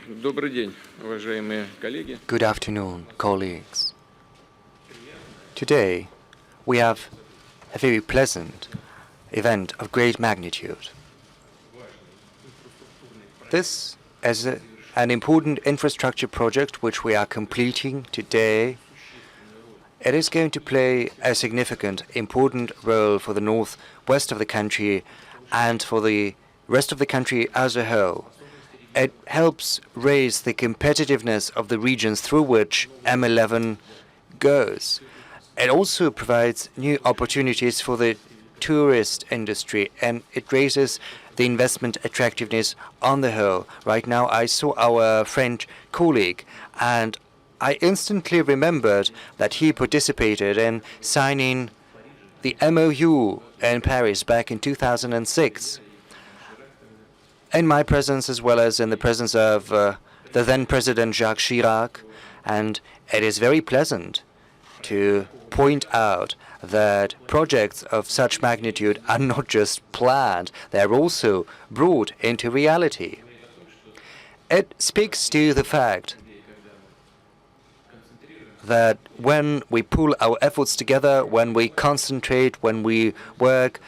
Добрый день, уважаемые коллеги. Good afternoon, colleagues. Today, we have a very pleasant event of great magnitude. This is an important infrastructure project which we are completing today. It is going to play a significant, important role for the northwest of the country and for the rest of the country as a whole. It helps raise the competitiveness of the regions through which M11 goes. It also provides new opportunities for the tourist industry, and it raises the investment attractiveness on the whole. Right now, I saw our French colleague, and I instantly remembered that he participated in signing the MOU in Paris back in 2006. In my presence, as well as in the presence of the then President Jacques Chirac, and it is very pleasant to point out that projects of such magnitude are not just planned, they are also brought into reality. It speaks to the fact that when we pull our efforts together, when we concentrate, when we work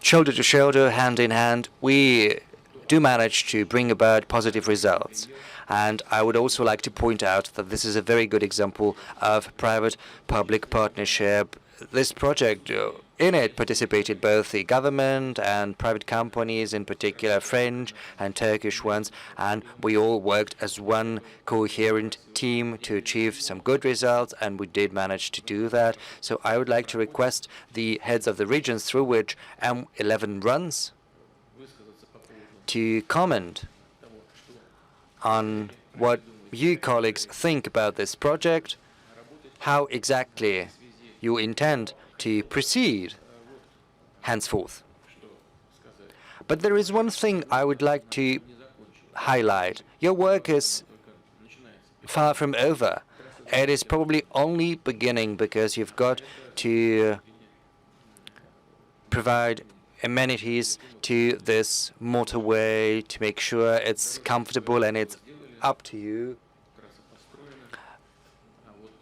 shoulder to shoulder, hand in hand, we do manage to bring about positive results. And I would also like to point out that this is a very good example of private-public partnership. This project, in it participated both the government and private companies, in particular French and Turkish ones, and we all worked as one coherent team to achieve some good results, and we did manage to do that. So I would like to request the heads of the regions through which M11 runs to comment on what you colleagues think about this project, how exactly you intend to proceed henceforth. But there is one thing I would like to highlight. Your work is far from over. It is probably only beginning because you've got to provide amenities to this motorway to make sure it's comfortable, and it's up to you.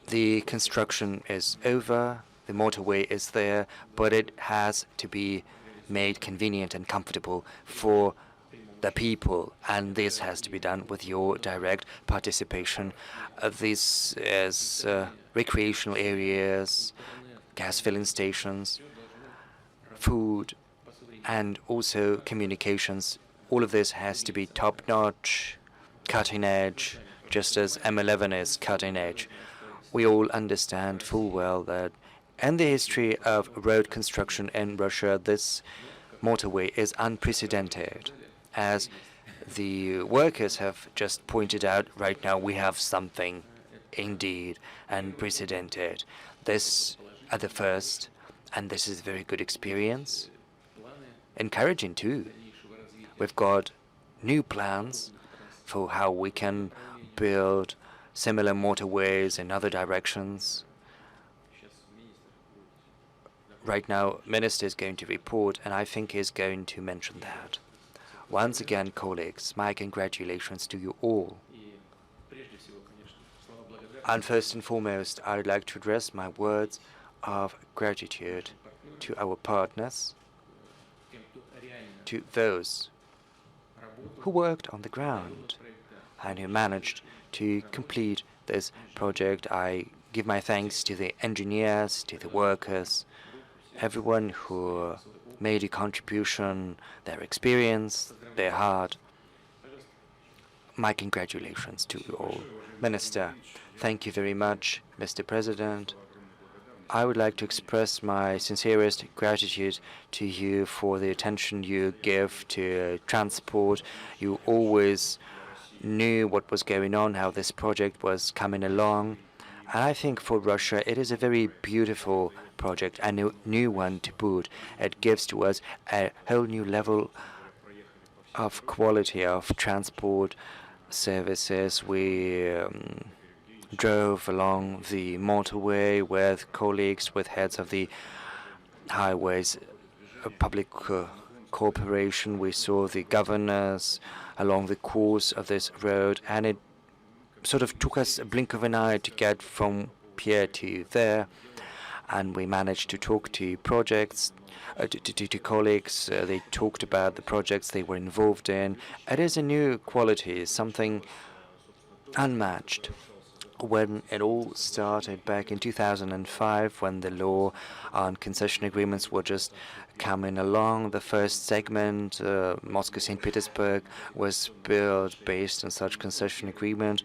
The construction is over, the motorway is there, but it has to be made convenient and comfortable for the people, and this has to be done with your direct participation. This is recreational areas, gas filling stations, food, and also communications. All of this has to be top-notch, cutting-edge, just as M11 is cutting-edge. We all understand full well that in the history of road construction in Russia, this motorway is unprecedented. As the workers have just pointed out, right now we have something indeed unprecedented. This at the first, and this is a very good experience. Encouraging too. We've got new plans for how we can build similar motorways in other directions. Right now, Minister is going to report, and I think he's going to mention that. Once again, colleagues, my congratulations to you all. And first and foremost, I would like to address my words of gratitude to our partners, to those who worked on the ground and who managed to complete this project. I give my thanks to the engineers, to the workers, everyone who made a contribution, their experience, their heart. My congratulations to you all. Minister, thank you very much, Mr. President. I would like to express my sincerest gratitude to you for the attention you give to transport. You always knew what was going on, how this project was coming along. And I think for Russia, it is a very beautiful project, a new one to boot. It gives to us a whole new level of quality of transport services. We drove along the motorway with colleagues, with heads of the highways, public cooperation. We saw the governors along the course of this road, and it sort of took us a blink of an eye to get from here to there, and we managed to talk to projects, to colleagues. They talked about the projects they were involved in. It is a new quality, something unmatched. When it all started back in 2005, when the law on concession agreements were just coming along, the first segment, Moscow-St. Petersburg, was built based on such concession agreement.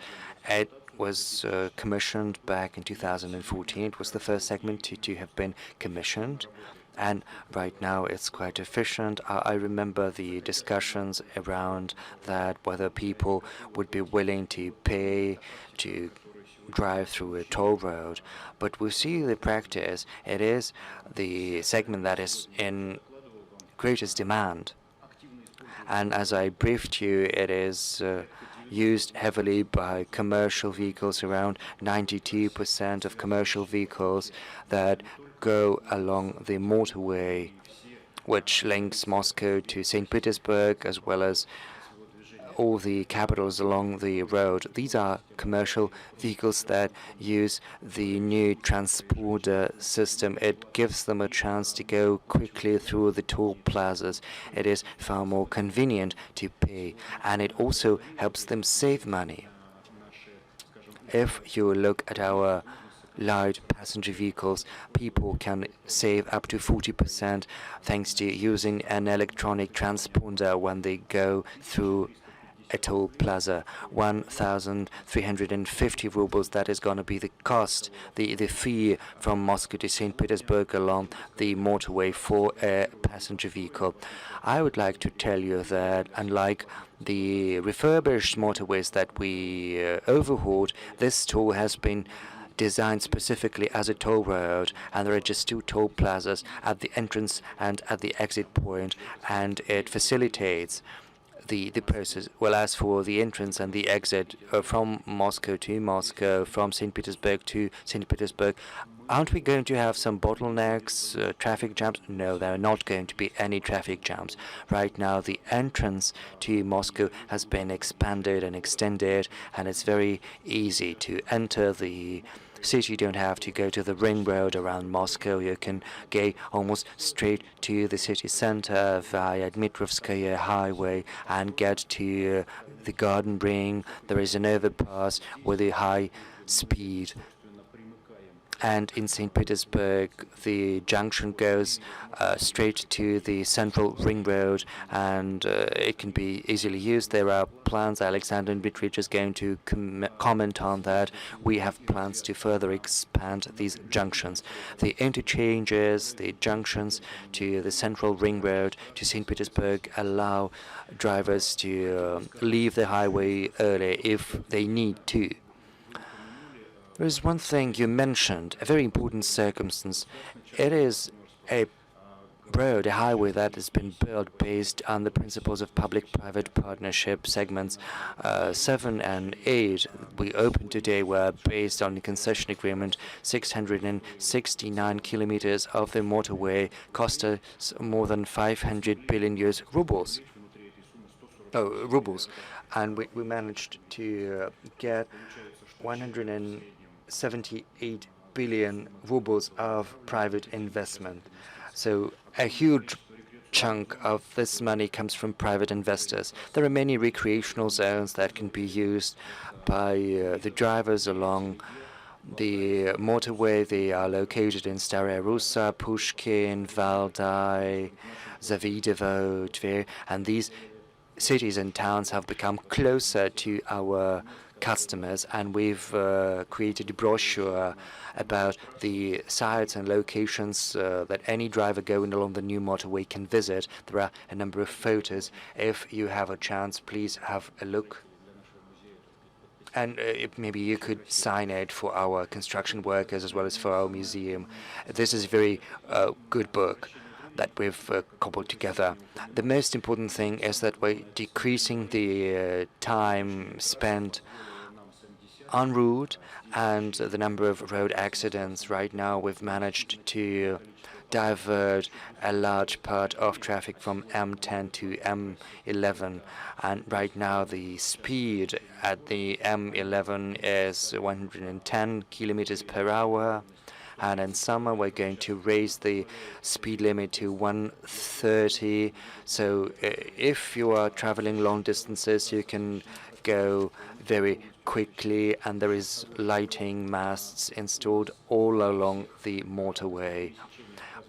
It was commissioned back in 2014. It was the first segment to have been commissioned. And right now it's quite efficient. I remember the discussions around that, whether people would be willing to pay to drive through a toll road. But we see the practice, it is the segment that is in greatest demand. And as I briefed you, it is used heavily by commercial vehicles. Around 92% of commercial vehicles that go along the motorway, which links Moscow to St. Petersburg, as well as all the capitals along the road. These are commercial vehicles that use the new transporter system. It gives them a chance to go quickly through the toll plazas. It is far more convenient to pay, and it also helps them save money. If you look at our light passenger vehicles, people can save up to 40% thanks to using an electronic transponder when they go through a toll plaza. 1,350 rubles, that is going to be the cost, the fee from Moscow to St. Petersburg along the motorway for a passenger vehicle. I would like to tell you that unlike the refurbished motorways that we overhauled, this toll has been designed specifically as a toll road, and there are just two toll plazas at the entrance and at the exit point, and it facilitates the process. Well, as for the entrance and the exit from Moscow to Moscow, from St. Petersburg to St. Petersburg, aren't we going to have some bottlenecks, traffic jams? No, there are not going to be any traffic jams. Right now, the entrance to Moscow has been expanded and extended, and it's very easy to enter the city. You don't have to go to the ring road around Moscow. You can go almost straight to the city center via Dmitrovskaya highway and get to the garden ring. There is an overpass with a high speed. And in St. Petersburg, the junction goes straight to the central ring road, and it can be easily used. There are plans. Alexander Dmitrich is going to comment on that. We have plans to further expand these junctions. The interchanges, the junctions to the central ring road to St. Petersburg allow drivers to leave the highway early if they need to. There is one thing you mentioned, a very important circumstance. It is a road, a highway that has been built based on the principles of public-private partnership. Segments 7 and 8 we opened today were based on the concession agreement. 669 kilometers of the motorway cost us more than 500 billion rubles. And we managed to get 178 billion rubles of private investment. So a huge chunk of this money comes from private investors. There are many recreational zones that can be used by the drivers along the motorway. They are located in Staraya Russa, Pushkin, Valdai, Zavidovo, Tver, and these cities and towns have become closer to our customers, and we've created a brochure about the sites and locations that any driver going along the new motorway can visit. There are a number of photos. If you have a chance, please have a look. And maybe you could sign it for our construction workers as well as for our museum. This is a very good book that we've cobbled together. The most important thing is that we're decreasing the time spent en route and the number of road accidents. Right now, we've managed to divert a large part of traffic from M10 to M11. And right now the speed at the M11 is 110 kilometers per hour. And in summer, we're going to raise the speed limit to 130. So if you are traveling long distances, you can go very quickly, and there is lighting masts installed all along the motorway.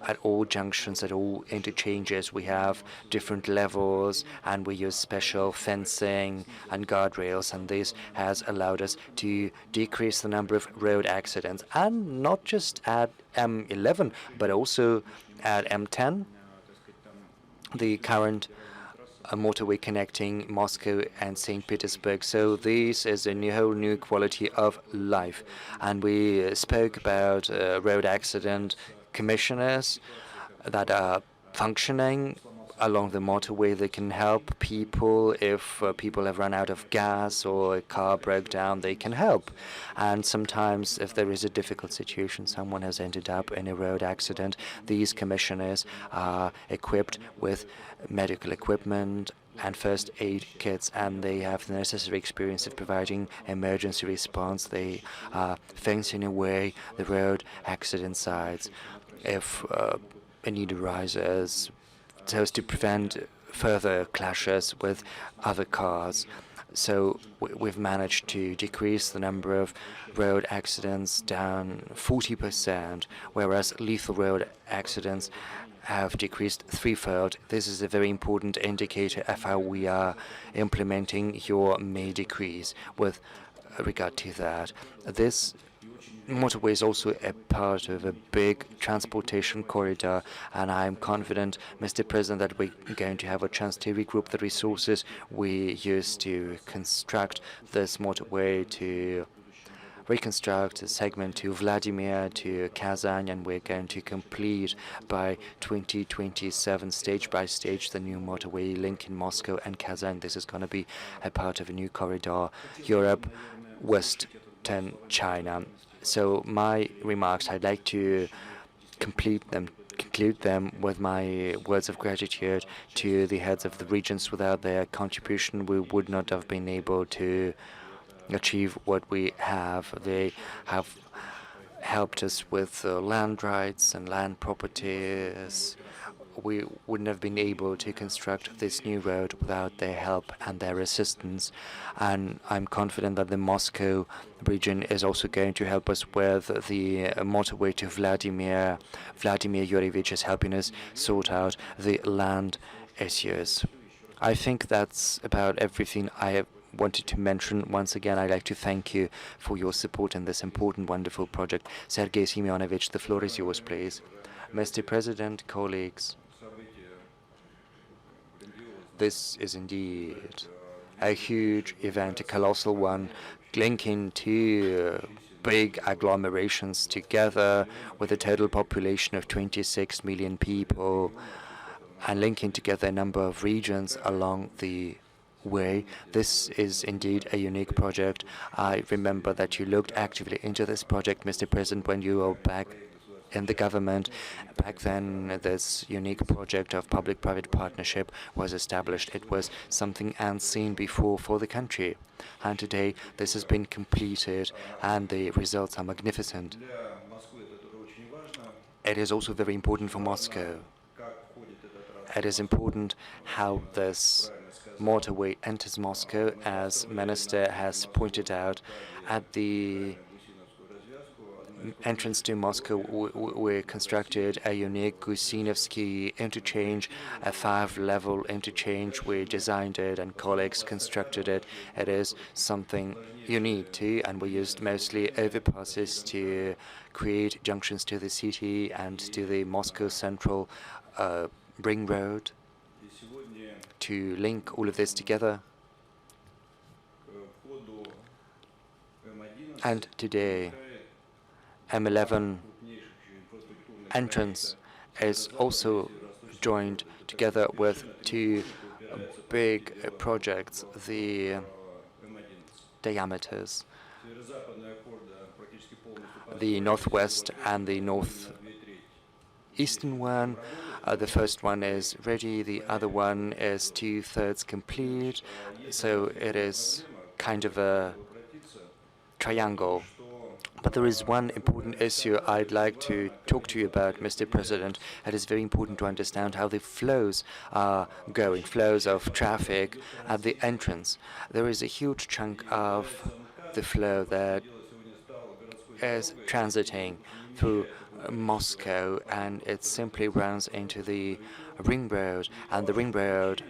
At all junctions, at all interchanges, we have different levels, and we use special fencing and guardrails, and this has allowed us to decrease the number of road accidents, and not just at M11, but also at M10, the current motorway connecting Moscow and St. Petersburg. So this is a whole new quality of life. And we spoke about road accident commissioners that are functioning along the motorway. They can help people if people have run out of gas or a car broke down. They can help. And sometimes if there is a difficult situation, someone has ended up in a road accident, these commissioners are equipped with medical equipment and first aid kits, and they have the necessary experience of providing emergency response. They are fencing away the road accident sites if a need arises, so as to prevent further clashes with other cars. So we've managed to decrease the number of road accidents down 40%, whereas lethal road accidents have decreased threefold. This is a very important indicator of how we are implementing your May decrees. With regard to that, this motorway is also a part of a big transportation corridor, and I'm confident, Mr. President, that we're going to have a chance to regroup the resources we used to construct this motorway, to reconstruct a segment to Vladimir, to Kazan, and we're going to complete by 2027, stage by stage, the new motorway linking Moscow and Kazan. This is going to be a part of a new corridor, Europe, Western China. So my remarks, I'd like to conclude them with my words of gratitude to the heads of the regions. Without their contribution, we would not have been able to achieve what we have. They have helped us with land rights and land properties. We wouldn't have been able to construct this new road without their help and their assistance. And I'm confident that the Moscow region is also going to help us with the motorway to Vladimir. Vladimir Yurievich is helping us sort out the land issues. I think that's about everything I have wanted to mention. Once again, I'd like to thank you for your support in this important, wonderful project. Sergei Semyonovich, the floor is yours, please. Mr. President, colleagues, this is indeed a huge event, a colossal one, linking two big agglomerations together with a total population of 26 million people, and linking together a number of regions along the way. This is indeed a unique project. I remember that you looked actively into this project, Mr. President, when you were back in the government. Back then, this unique project of public-private partnership was established. It was something unseen before for the country. And today, this has been completed, and the results are magnificent. It is also very important for Moscow. It is important how this motorway enters Moscow, as Minister has pointed out. At the entrance to Moscow, we constructed a unique Gusinovsky interchange, a 5-level interchange. We designed it, and colleagues constructed it. It is something unique too, and we used mostly overpasses to create junctions to the city and to the Moscow Central ring road, to link all of this together. And today, M11 entrance is also joined together with two big projects, the diameters, the northwest and the north eastern one. The first one is ready, the other one is 2/3 complete, so it is kind of a triangle. But there is one important issue I'd like to talk to you about, Mr. President. It is very important to understand how the flows are going, flows of traffic at the entrance. There is a huge chunk of the flow that is transiting through Moscow, and it simply runs into the ring road, and the ring road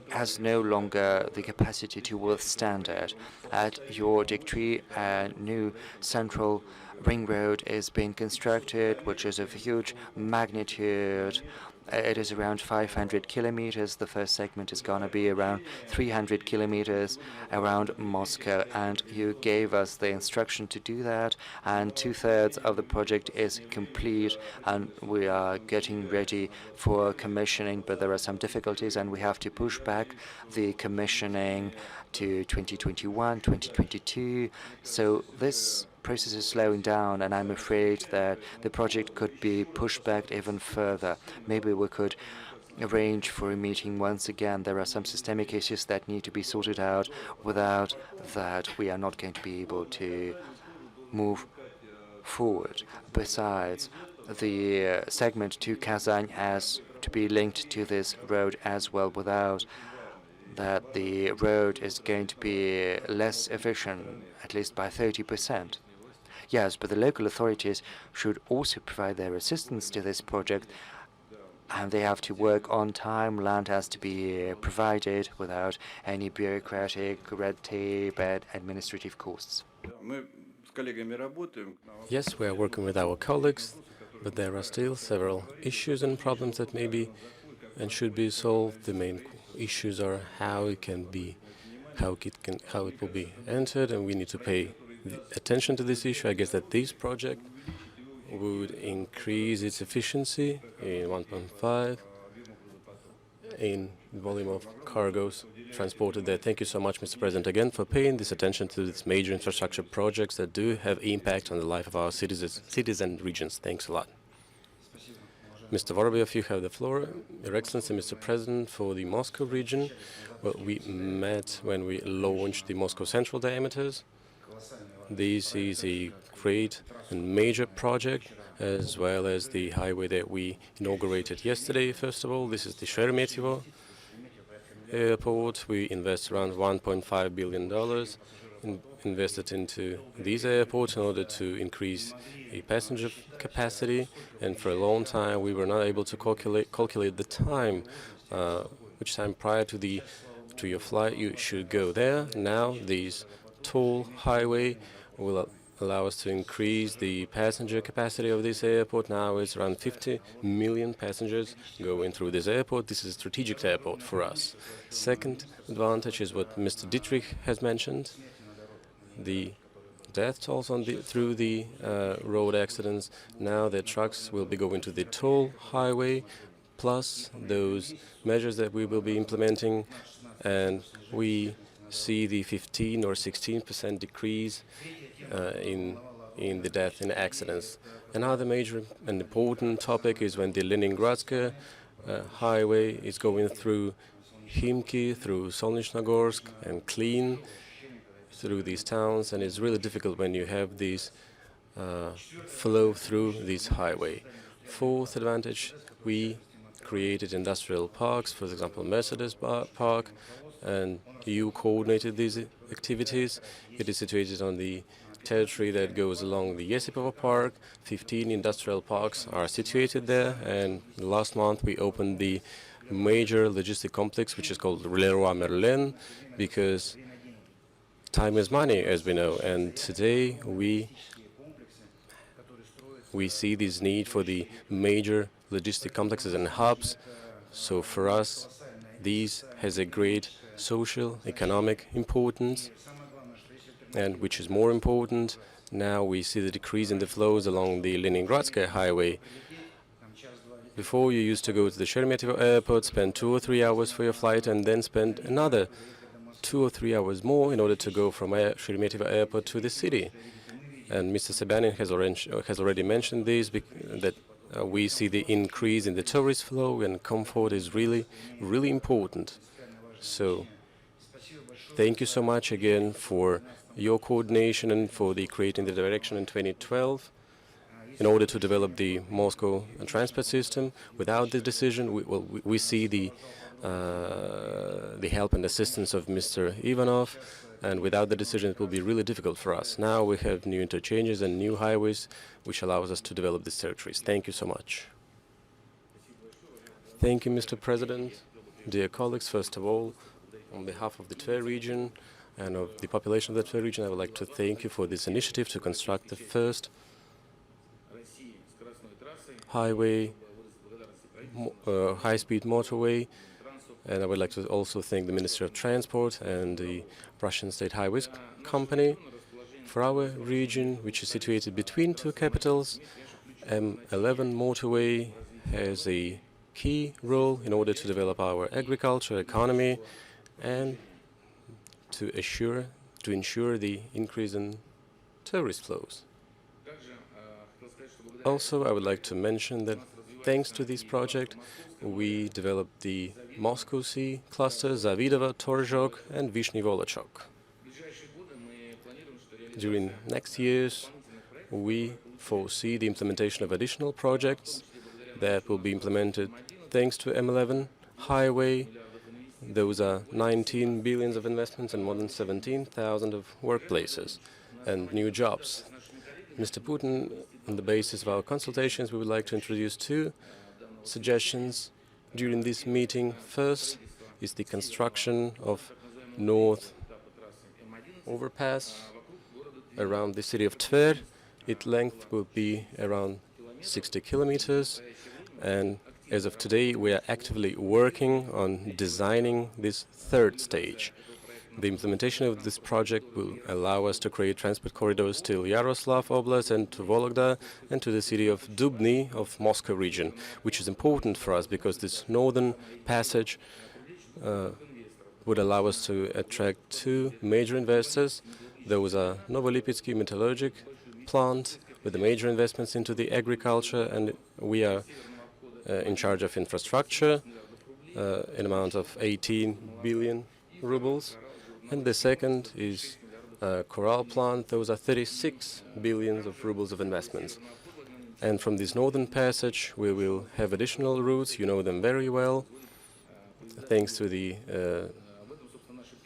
has no longer the capacity to withstand it. At your decree, a new central ring road is being constructed, which is of huge magnitude. It is around 500 kilometers. The first segment is going to be around 300 kilometers around Moscow, and you gave us the instruction to do that, and 2/3 of the project is complete, and we are getting ready for commissioning, but there are some difficulties, and we have to push back the commissioning to 2021, 2022. So this process is slowing down, and I'm afraid that the project could be pushed back even further. Maybe we could arrange for a meeting once again. There are some systemic issues that need to be sorted out. Without that, we are not going to be able to move forward. Besides, the segment to Kazan has to be linked to this road as well. Without that, the road is going to be less efficient, at least by 30%. Yes, but the local authorities should also provide their assistance to this project, and they have to work on time. Land has to be provided without any bureaucratic red tape and administrative costs. Yes, we are working with our colleagues, but there are still several issues and problems that may be and should be solved. The main issues are how it will be entered, and we need to pay attention to this issue. I guess that this project would increase its efficiency in 1.5 in volume of cargoes transported there. Thank you so much, Mr. President, again for paying this attention to these major infrastructure projects that do have impact on the life of our cities and regions. Thanks a lot. Mr. Vorobyov, you have the floor. Your Excellency, Mr. President, for the Moscow region, well, we met when we launched the Moscow Central diameters. This is a great and major project, as well as the highway that we inaugurated yesterday. First of all, this is the Sheremetyevo airport. We invest around $1.5 billion invested into this airport in order to increase the passenger capacity. And for a long time, we were not able to calculate the time, which time prior to your flight you should go there. Now, this toll highway will allow us to increase the passenger capacity of this airport. Now it's around 50 million passengers going through this airport. This is a strategic airport for us. Second advantage is what Mr. Dietrich has mentioned, the death tolls through the road accidents. Now the trucks will be going to the toll highway, plus those measures that we will be implementing, and we see the 15 or 16% decrease in the death in accidents. Another major and important topic is when the Leningradsk highway is going through Khimki, through Solnechnogorsk and Klin, through these towns, and it's really difficult when you have these flow through this highway. Fourth advantage, we created industrial parks, for example, Mercedes Park, and you coordinated these activities. It is situated on the territory that goes along the Yesipovo Park. 15 industrial parks are situated there, and last month we opened the major logistic complex, which is called Leroy Merlin, because time is money, as we know, and today we see this need for the major logistic complexes and hubs. So for us, this has a great social, economic importance, and which is more important, now we see the decrease in the flows along the Leningradsk highway. Before, you used to go to the Sheremetyevo airport, spend 2 or 3 hours for your flight, and then spend another 2 or 3 hours more in order to go from Sheremetyevo airport to the city. And Mr. Sobyanin has already mentioned this, that we see the increase in the tourist flow, and comfort is really, really important. So thank you so much again for your coordination and for creating the direction in 2012 in order to develop the Moscow transport system. Without the decision, we see the help and assistance of Mr. Ivanov, and without the decision it will be really difficult for us. Now we have new interchanges and new highways which allows us to develop these territories. Thank you so much. Thank you, Mr. President. Dear colleagues, first of all, on behalf of the Tver region and of the population of the Tver region, I would like to thank you for this initiative to construct the first highway, high-speed motorway. And I would like to also thank the Ministry of Transport and the Russian State Highways Company. For our region, which is situated between two capitals, M11 motorway has a key role in order to develop our agriculture, economy, and to ensure the increase in tourist flows. Also, I would like to mention that thanks to this project, we developed the Moscow Sea cluster, Zavidovo, Torzhok, and Vishny Volochyok. During next years, we foresee the implementation of additional projects that will be implemented thanks to M11 highway. Those are 19 billions of investments and more than 17,000 of workplaces and new jobs. Mr. Putin, on the basis of our consultations, we would like to introduce two suggestions during this meeting. First is the construction of North Overpass around the city of Tver. Its length will be around 60 kilometers, and as of today we are actively working on designing this third stage. The implementation of this project will allow us to create transport corridors to Yaroslav Oblast and to Vologda and to the city of Dubny of Moscow region, which is important for us because this northern passage would allow us to attract two major investors. Those are Novolipetsky metallurgic plant with the major investments into the agriculture, and we are in charge of infrastructure in amount of 18 billion rubles. And the second is Coral plant. Those are 36 billions of rubles of investments. And from this northern passage, we will have additional routes. You know them very well, thanks to the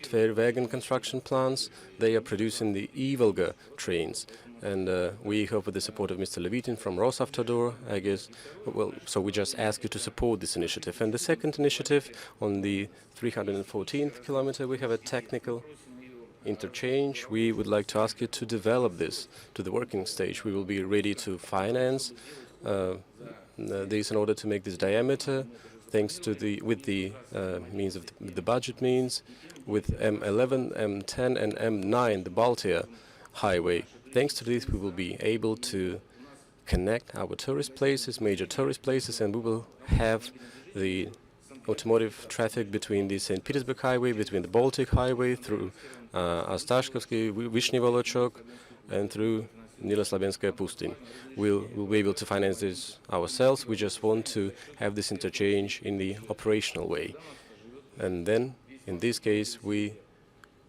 Tver wagon construction plants. They are producing the E-Volga trains. And we hope with the support of Mr. Levitin from Rosavtodor, I guess. Well, so we just ask you to support this initiative. And the second initiative, on the 314th kilometer, we have a technical interchange. We would like to ask you to develop this to the working stage. We will be ready to finance this in order to make this diameter, thanks to with the means of the budget means, with M11, M10, and M9, the Baltia highway. Thanks to this, we will be able to connect our tourist places, major tourist places, and we will have the automotive traffic between the St. Petersburg highway, between the Baltic highway, through Astashkovsky, Vishny Volochyok, and through Niloslabenskaya Pustin. We'll be able to finance this ourselves. We just want to have this interchange in the operational way. And then, in this case, we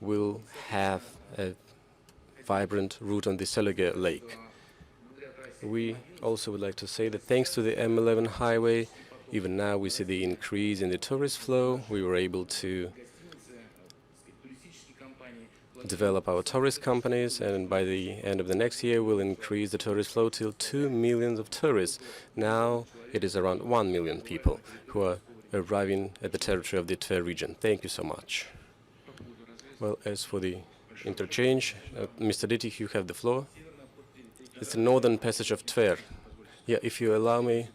will have a vibrant route on the Seloge Lake. We also would like to say that thanks to the M11 highway, even now we see the increase in the tourist flow. We were able to develop our tourist companies, and by the end of the next year we'll increase the tourist flow till 2 million of tourists. Now it is around 1 million people who are arriving at the territory of the Tver region. Thank you so much. Well, as for the interchange, Mr. Dittich, you have the floor. It's the northern passage of Tver. Yeah, if you allow me,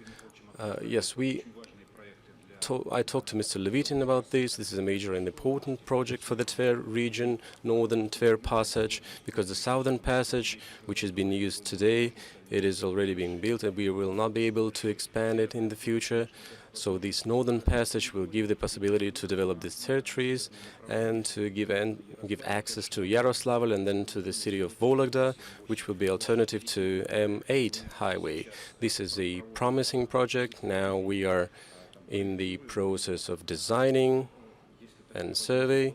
yes, I talked to Mr. Levitin about this. This is a major and important project for the Tver region, northern Tver passage, because the southern passage, which is being used today, It is already being built, and we will not be able to expand it in the future. So this northern passage will give the possibility to develop these territories and to give access to Yaroslavl and then to the city of Vologda, which will be alternative to M8 highway. This is a promising project. Now we are in the process of designing and survey.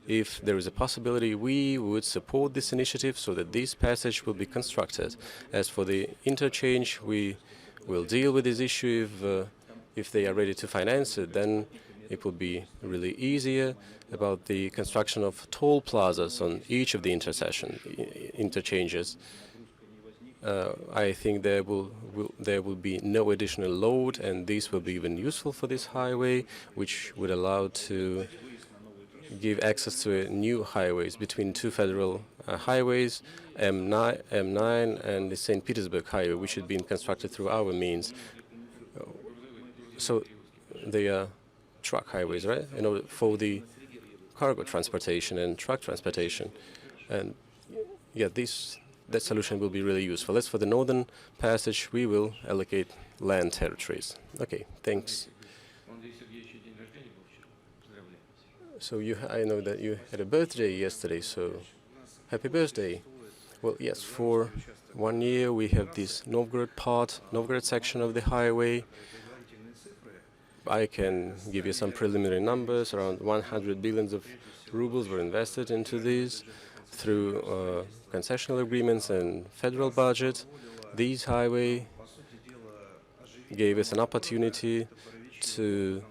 If there is a possibility, we would support this initiative so that this passage will be constructed. As for the interchange, we will deal with this issue if they are ready to finance it. Then it will be really easier about the construction of toll plazas on each of the interchanges. I think there will be no additional load, and this will be even useful for this highway, which would allow to give access to new highways between two federal highways, M9 and the St. Petersburg highway, which had been constructed through our means. So they are truck highways, right? In order for the cargo transportation and truck transportation, and yeah, that solution will be really useful. As for the northern passage, we will allocate land territories. Okay, thanks. So I know that you had a birthday yesterday, so happy birthday. Well, yes, for 1 year we have this Novgorod section of the highway. I can give you some preliminary numbers. Around 100 billions of rubles were invested into this through concessional agreements and federal budget. This highway gave us an opportunity to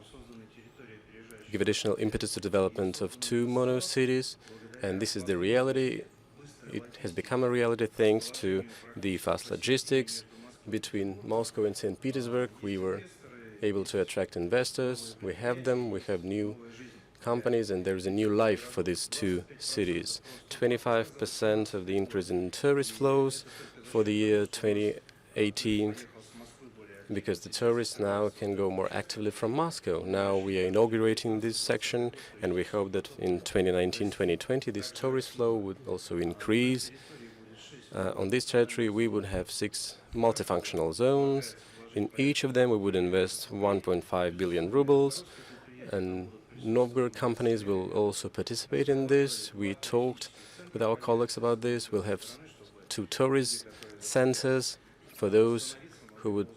give additional impetus to development of 2 mono cities, and this is the reality. It has become a reality thanks to the fast logistics between Moscow and St. Petersburg. We were able to attract investors. We have them. We have new companies, and there is a new life for these 2 cities. 25% of the increase in tourist flows for the year 2018, because the tourists now can go more actively from Moscow. Now we are inaugurating this section, and we hope that in 2019-2020 this tourist flow would also increase. On this territory we would have 6 multifunctional zones. In each of them we would invest 1.5 billion rubles, and Novgorod companies will also participate in this. We talked with our colleagues about this. We'll have 2 tourist centers for those who would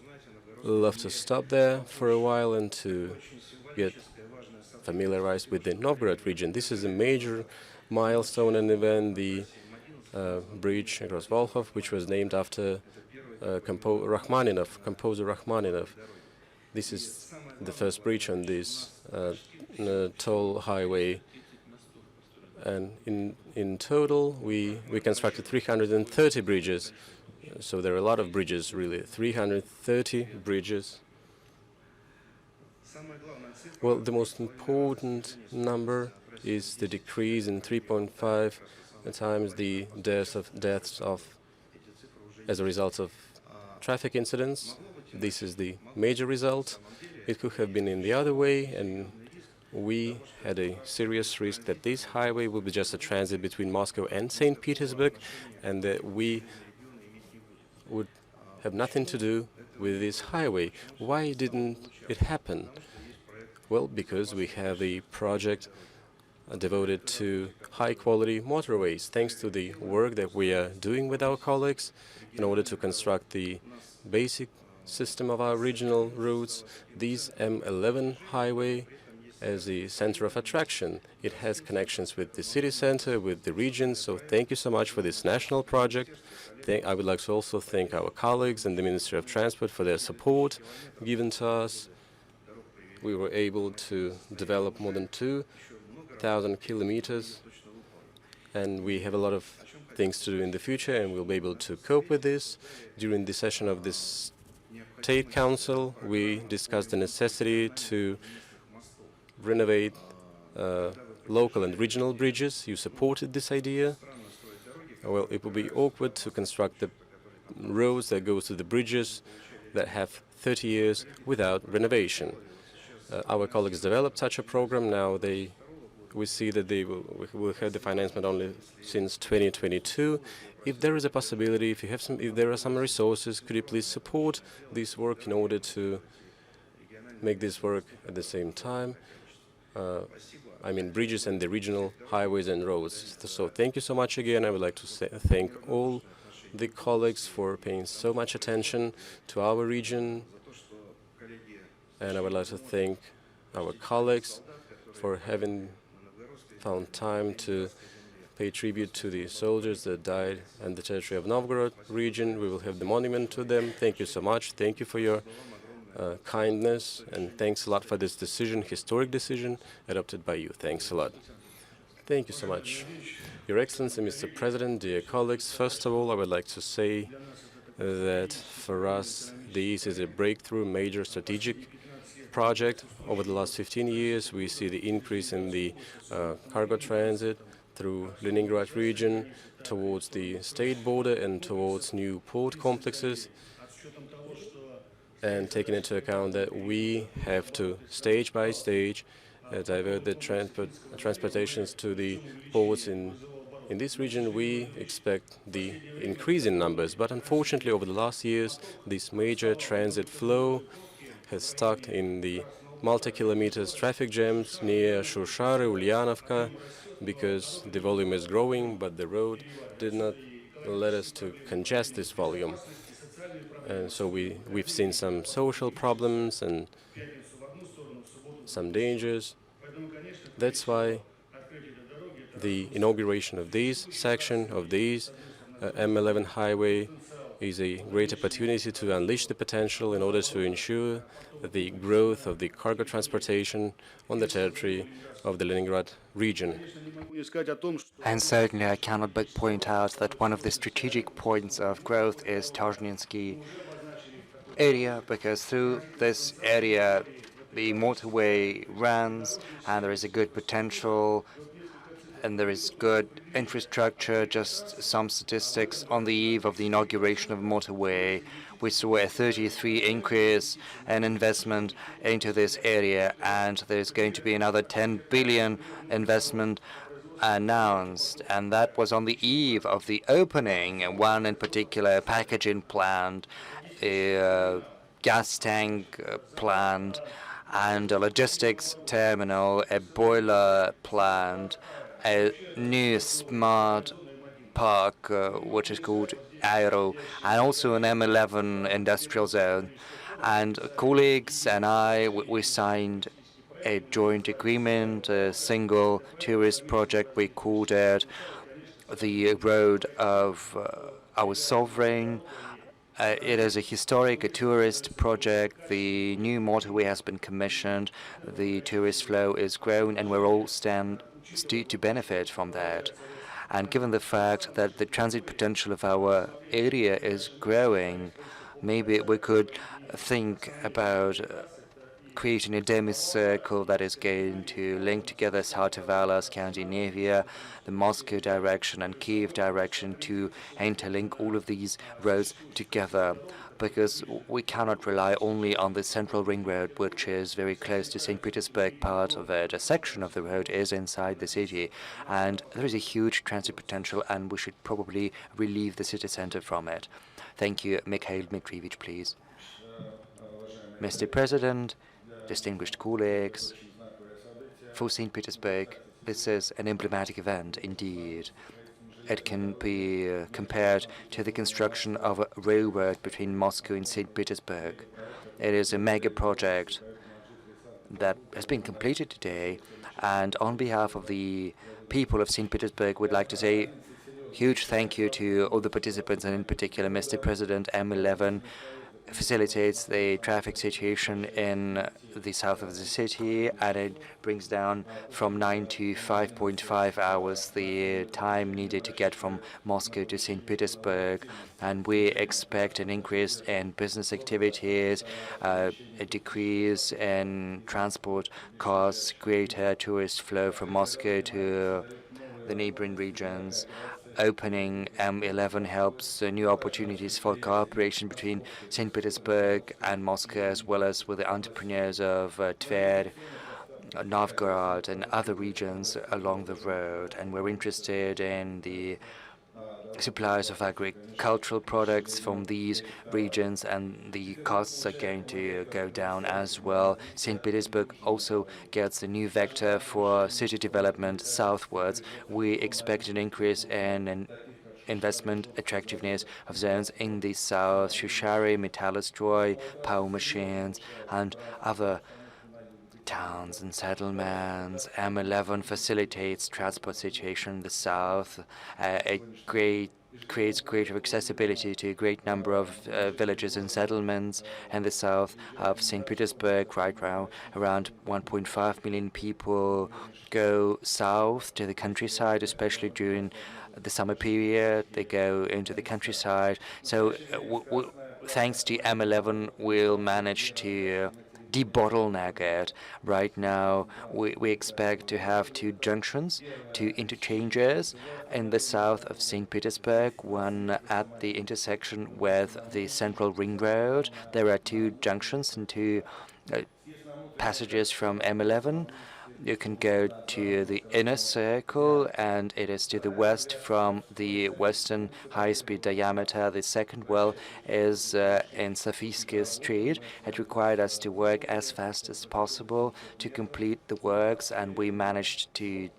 love to stop there for a while and to get familiarized with the Novgorod region. This is a major milestone and event, the bridge across Volkhov, which was named after composer Rachmaninoff. This is the first bridge on this toll highway, and in total we constructed 330 bridges. So there are a lot of bridges, really, 330 bridges. Well, the most important number is the decrease in 3.5 times the deaths as a result of traffic incidents. This is the major result. It could have been in the other way, and we had a serious risk that this highway will be just a transit between Moscow and St. Petersburg, and that we would have nothing to do with this highway. Why didn't it happen? Well, because we have a project devoted to high-quality motorways. Thanks to the work that we are doing with our colleagues in order to construct the basic system of our regional routes, this M11 highway as the center of attraction. It has connections with the city center, with the region, so thank you so much for this national project. I would like to also thank our colleagues and the Ministry of Transport for their support given to us. We were able to develop more than 2,000 kilometers, and we have a lot of things to do in the future, and we'll be able to cope with this. During the session of this State Council, we discussed the necessity to renovate local and regional bridges. You supported this idea. Well, it would be awkward to construct the roads that go to the bridges that have 30 years without renovation. Our colleagues developed such a program. Now we see that they will have the financement only since 2022, If there is a possibility, if there are some resources, could you please support this work in order to make this work at the same time? I mean, bridges and the regional highways and roads. So thank you so much again. I would like to thank all the colleagues for paying so much attention to our region. And I would like to thank our colleagues for having found time to pay tribute to the soldiers that died in the territory of Novgorod region. We will have the monument to them. Thank you so much. Thank you for your kindness, and thanks a lot for this decision, historic decision, adopted by you. Thanks a lot. Thank you so much. Your Excellency, Mr. President, dear colleagues, first of all, I would like to say that for us, this is a breakthrough, major strategic project. Over the last 15 years, we see the increase in the cargo transit through Leningrad region towards the state border and towards new port complexes. And taking into account that we have to, stage by stage, divert the transportations to the ports in this region, we expect the increase in numbers. But unfortunately, over the last years, this major transit flow has stuck in the multi-kilometers traffic jams near Shurshare, Ulyanovka, because the volume is growing, but the road did not let us to congest this volume. And so we've seen some social problems and some dangers. That's why the inauguration of this section, of this M11 highway, is a great opportunity to unleash the potential in order to ensure the growth of the cargo transportation on the territory of the Leningrad region. And certainly I cannot but point out that one of the strategic points of growth is Tozhninsky area, because through this area the motorway runs and there is a good potential and there is good infrastructure. Just some statistics: on the eve of the inauguration of the motorway, we saw a 33% increase in investment into this area, and there's going to be another 10 billion investment announced, and that was on the eve of the opening. And one in particular, a packaging plant, a gas tank plant, and a logistics terminal, a boiler plant, a new smart park, which is called Aero, and also an M11 industrial zone. And colleagues and I, we signed a joint agreement, a single tourist project. We called it the Road of Our Sovereign. It is a historic, a tourist project. The new motorway has been commissioned. The tourist flow is grown, and we're all stand to benefit from that. And given the fact that the transit potential of our area is growing, maybe we could think about creating a demicircle that is going to link together Sartovala, Scandinavia, the Moscow direction and Kiev direction, to interlink all of these roads together, because we cannot rely only on the central ring road, which is very close to St. Petersburg. Part of it, a section of the road, is inside the city, and there is a huge transit potential, and we should probably relieve the city center from it. Thank you. Mikhail Dmitrievich, please. Mr. President, distinguished colleagues, for St. Petersburg, this is an emblematic event indeed. It can be compared to the construction of a railroad between Moscow and St. Petersburg. It is a mega project that has been completed today, and on behalf of the people of St. Petersburg, we'd like to say huge thank you to all the participants, and in particular Mr. President. M11 facilitates the traffic situation in the south of the city, and it brings down from 9 to 5.5 hours the time needed to get from Moscow to St. Petersburg. And we expect an increase in business activities, a decrease in transport costs, greater tourist flow from Moscow to the neighboring regions. Opening M11 helps new opportunities for cooperation between St. Petersburg and Moscow, as well as with the entrepreneurs of Tver, Novgorod, and other regions along the road. And we're interested in the suppliers of agricultural products from these regions, and the costs are going to go down as well. St. Petersburg also gets a new vector for city development southwards. We expect an increase in investment attractiveness of zones in the south, Shushari, Metallistroy, power machines, and other towns and settlements. M11 facilitates transport situation in the south. It creates greater accessibility to a great number of villages and settlements in the south of St. Petersburg. Right now, around 1.5 million people go south to the countryside, especially during the summer period. They go into the countryside. So thanks to M11, we'll manage to debottleneck it. Right now, we expect to have two junctions, two interchanges in the south of St. Petersburg, one at the intersection with the Central Ring Road. There are two junctions and two passages from M11. You can go to the inner circle, and it is to the west from the western high-speed diameter. The second well is in Safisky Street. It required us to work as fast as possible to complete the works, and we managed to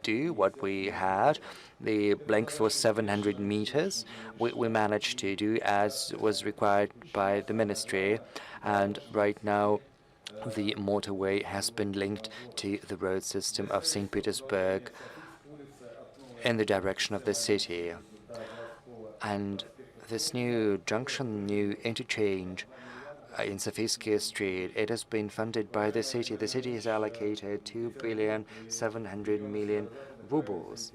do what we had. The length was 700 meters. We managed to do as was required by the ministry, and right now the motorway has been linked to the road system of St. Petersburg in the direction of the city. And this new junction, new interchange in Safisky Street, it has been funded by the city. The city has allocated 2,700,000,000 rubles.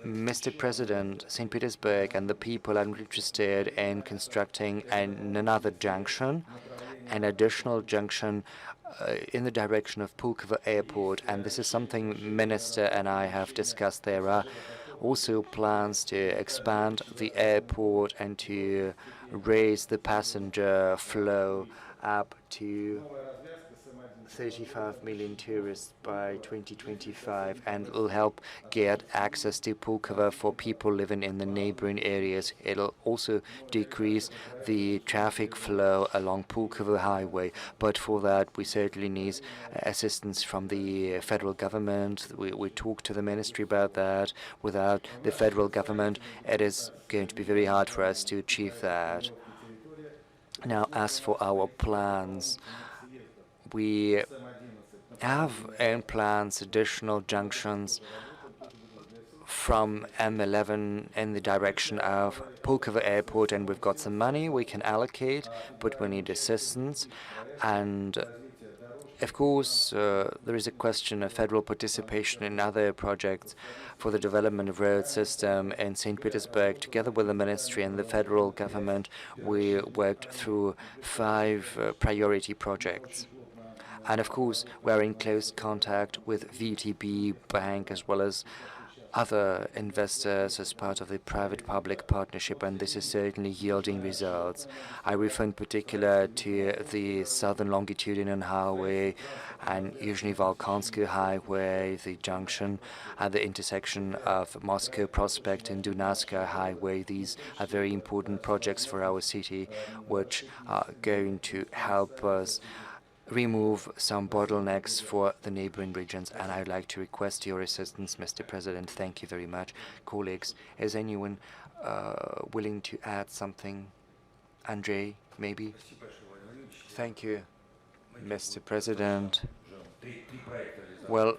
Mr. President, St. Petersburg and the people are interested in constructing another junction, an additional junction in the direction of Pulkovo Airport, and this is something Minister and I have discussed. There are also plans to expand the airport and to raise the passenger flow up to 35 million tourists by 2025, and it will help get access to Pulkovo for people living in the neighboring areas. It'll also decrease the traffic flow along Pulkovo Highway, but for that we certainly need assistance from the federal government. We talked to the ministry about that. Without the federal government, it is going to be very hard for us to achieve that. Now, as for our plans, we have in plans additional junctions from M11 in the direction of Pulkovo Airport, and we've got some money we can allocate, but we need assistance. And of course, there is a question of federal participation in other projects for the development of road system in St. Petersburg. Together with the ministry and the federal government, we worked through 5 priority projects. And of course, we're in close contact with VTB Bank as well as other investors as part of the private-public partnership, and this is certainly yielding results. I refer in particular to the Southern Longitudinal Highway and Yuzhny Volkonsky Highway, the junction at the intersection of Moscow Prospect and Dunajska Highway. These are very important projects for our city, which are going to help us remove some bottlenecks for the neighboring regions, and I would like to request your assistance, Mr. President. Thank you very much. Colleagues, is anyone willing to add something? Andrei, maybe? Thank you, Mr. President. Well,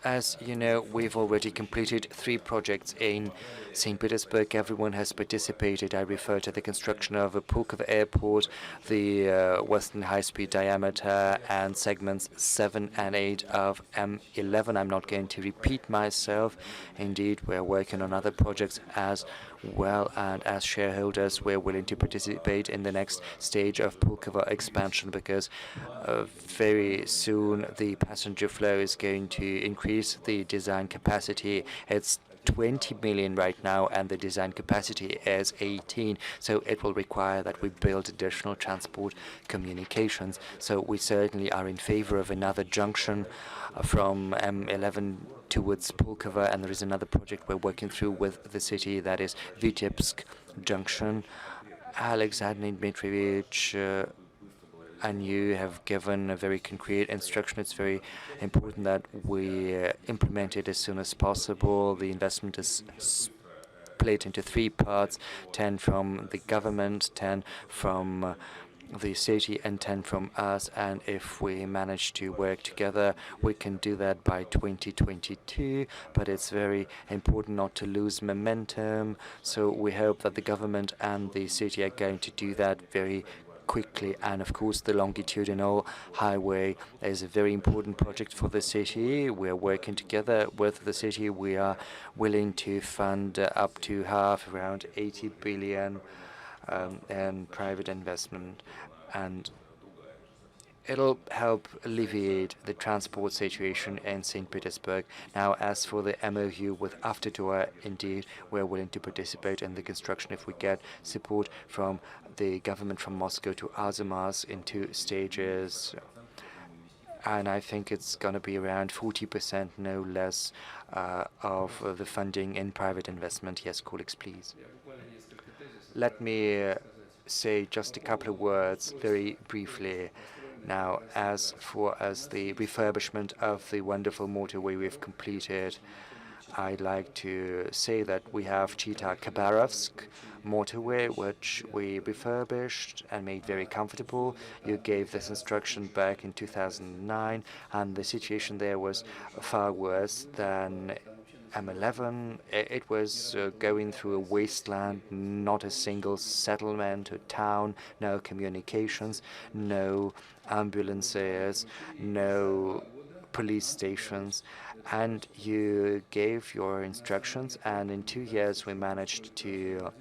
as you know, we've already completed 3 projects in St. Petersburg. Everyone has participated. I refer to the construction of a Pulkovo Airport, the western high-speed diameter, and segments 7 and 8 of M11. I'm not going to repeat myself. Indeed, we're working on other projects as well, and as shareholders, we're willing to participate in the next stage of Pulkovo expansion, because very soon the passenger flow is going to increase the design capacity. It's 20 million right now, and the design capacity is 18. So it will require that we build additional transport communications. So we certainly are in favor of another junction from M11 towards Pulkovo, and there is another project we're working through with the city, that is Vitebsk Junction. Alexander Dmitrievich and you have given a very concrete instruction. It's very important that we implement it as soon as possible. The investment is split into 3 parts, 10 from the government, 10 from the city, and 10 from us. And if we manage to work together, we can do that by 2022. But it's very important not to lose momentum. So we hope that the government and the city are going to do that very quickly. And of course, the longitudinal highway is a very important project for the city. We are working together with the city. We are willing to fund up to half, around 80 billion in private investment, and it'll help alleviate the transport situation in St. Petersburg. Now, as for the MOU with Avtodor, indeed, we're willing to participate in the construction if we get support from the government from Moscow to Azimuth in 2 stages. And I think it's going to be around 40%, no less, of the funding in private investment. Yes, colleagues, please. Let me say just a couple of words very briefly. Now, as for the refurbishment of the wonderful motorway we've completed, I'd like to say that we have Chita-Khabarovsk motorway, which we refurbished and made very comfortable. You gave this instruction back in 2009, and the situation there was far worse than M11. It was going through a wasteland, not a single settlement or town, no communications, no ambulances, no police stations. And you gave your instructions, and in 2 years we managed to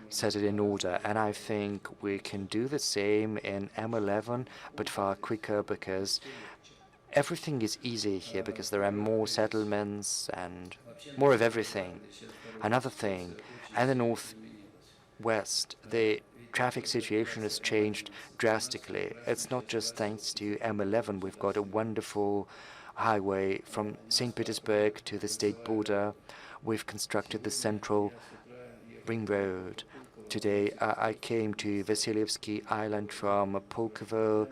set it in order. And I think we can do the same in M11, but far quicker, because everything is easy here, because there are more settlements and more of everything. Another thing, in the northwest, the traffic situation has changed drastically. It's not just thanks to M11. We've got a wonderful highway from St. Petersburg to the state border. We've constructed the central ring road. Today, I came to Vasilyevsky Island from Pulkovo,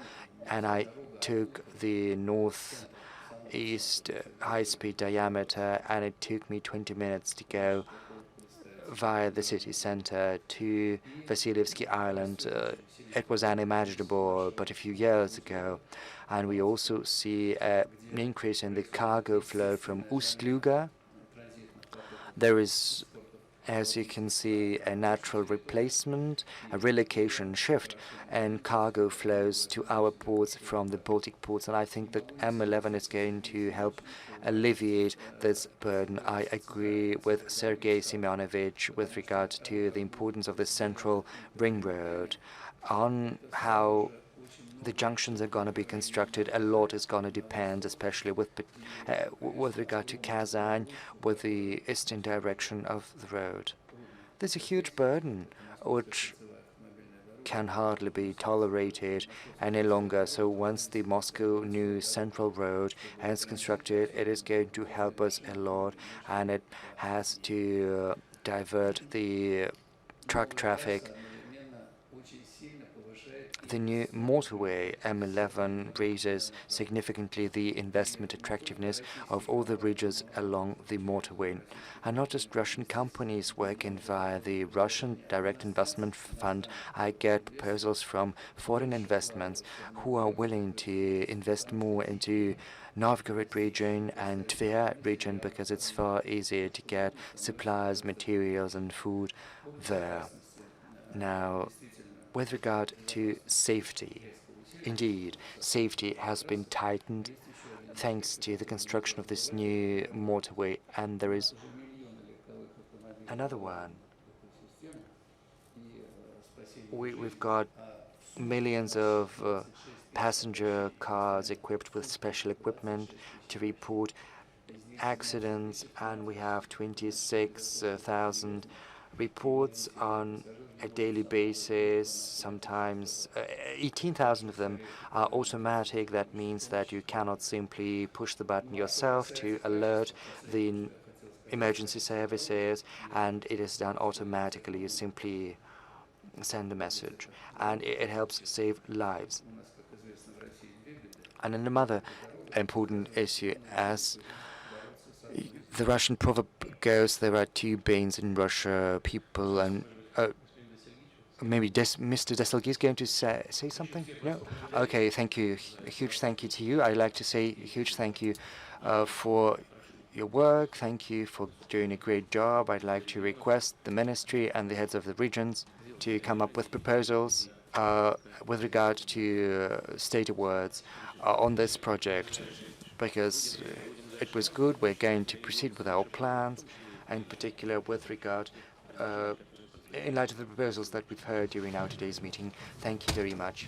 and I took the northeast high-speed diameter, and it took me 20 minutes to go via the city center to Vasilyevsky Island. It was unimaginable but a few years ago. And we also see an increase in the cargo flow from Ust-Luga. There is, as you can see, a natural replacement, a relocation shift, and cargo flows to our ports from the Baltic ports. And I think that M11 is going to help alleviate this burden. I agree with Sergei Semyonovich with regard to the importance of the central ring road. On how the junctions are going to be constructed, a lot is going to depend, especially with regard to Kazan, with the eastern direction of the road. There's a huge burden which can hardly be tolerated any longer. So once the Moscow new central road is constructed, it is going to help us a lot, and it has to divert the truck traffic. The new motorway M11 raises significantly the investment attractiveness of all the bridges along the motorway. And not just Russian companies working via the Russian Direct Investment Fund. I get proposals from foreign investments who are willing to invest more into Novgorod region and Tver region, because it's far easier to get supplies, materials, and food there. Now, with regard to safety, indeed, safety has been tightened thanks to the construction of this new motorway, and there is another one. We've got millions of passenger cars equipped with special equipment to report accidents, and we have 26,000 reports on a daily basis. Sometimes 18,000 of them are automatic. That means that you cannot simply push the button yourself to alert the emergency services, and it is done automatically. You simply send a message, and it helps save lives. And another important issue, as the Russian proverb goes, there are two Banes in Russia, people and maybe Mr. Deselgi is going to say something? No? Okay, thank you. A huge thank you to you. I'd like to say a huge thank you for your work. Thank you for doing a great job. I'd like to request the ministry and the heads of the regions to come up with proposals with regard to state awards on this project, because it was good. We're going to proceed with our plans, in particular with regard in light of the proposals that we've heard during our today's meeting. Thank you very much.